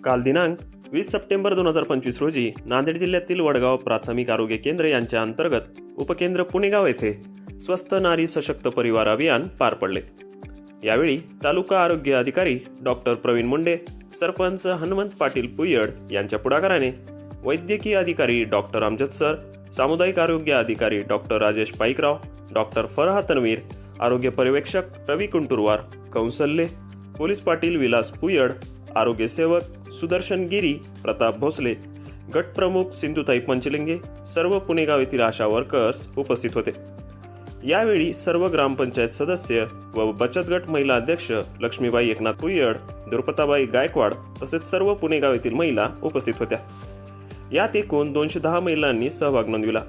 काल दिनांक 20 सप्टेंबर 2025 रोजी नांदेड जिल्ह्यातील वडगाव प्राथमिक आरोग्य केंद्र यांच्या अंतर्गत उपकेंद्र पुणेगाव येथे स्वस्थ नारी सशक्त परिवार अभियान पार पडले। यावेळी तालुका आरोग्य अधिकारी डॉक्टर प्रवीण मुंडे, सरपंच हनुमंत पाटील पुयड यांच्या पुढाकाराने वैद्यकीय अधिकारी डॉक्टर अमजद सर, सामुदायिक आरोग्य अधिकारी डॉक्टर राजेश पाईकराव, डॉक्टर फरहा तन्वीर, आरोग्य पर्यवेक्षक रवी कुंटुरवार, कौंसल्ये, पोलीस पाटील विलास पुयड, आरोग्य सेवक सुदर्शन गिरी, प्रताप भोसले, गट प्रमुख सिंधुताई पंचलिंगे, सर्व पुणेगाव येथील आशा वर्कर्स उपस्थित होते। यावेळी सर्व ग्रामपंचायत सदस्य व बचत गट महिला अध्यक्ष लक्ष्मीबाई एकनाथ पुयड, दुर्पताबाई गायकवाड तसेच सर्व पुणेगाव येथील महिला उपस्थित होत्या। यात एकूण 210 महिलांनी सहभाग नोंदविला।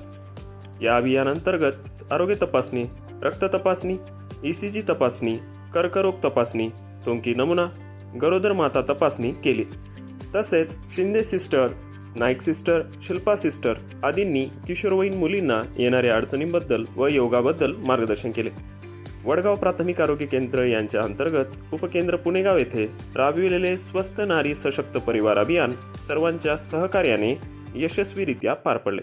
या अभियानांतर्गत आरोग्य तपासणी, रक्त तपासणी, ECG तपासणी, कर्करोग तपासणी, थुंकी नमुना, गरोदर माता तपासणी केली। तसेच Shinde sister, Naik sister, Shilpa sister आदींनी किशोरवयीन मुलींना येणाऱ्या अडचणींबद्दल व योगाबद्दल मार्गदर्शन केले। वडगाव प्राथमिक आरोग्य केंद्र यांच्या अंतर्गत उपकेंद्र पुणेगाव येथे राबविलेले स्वस्थ नारी सशक्त परिवार अभियान सर्वांच्या सहकार्याने यशस्वीरित्या पार पडले।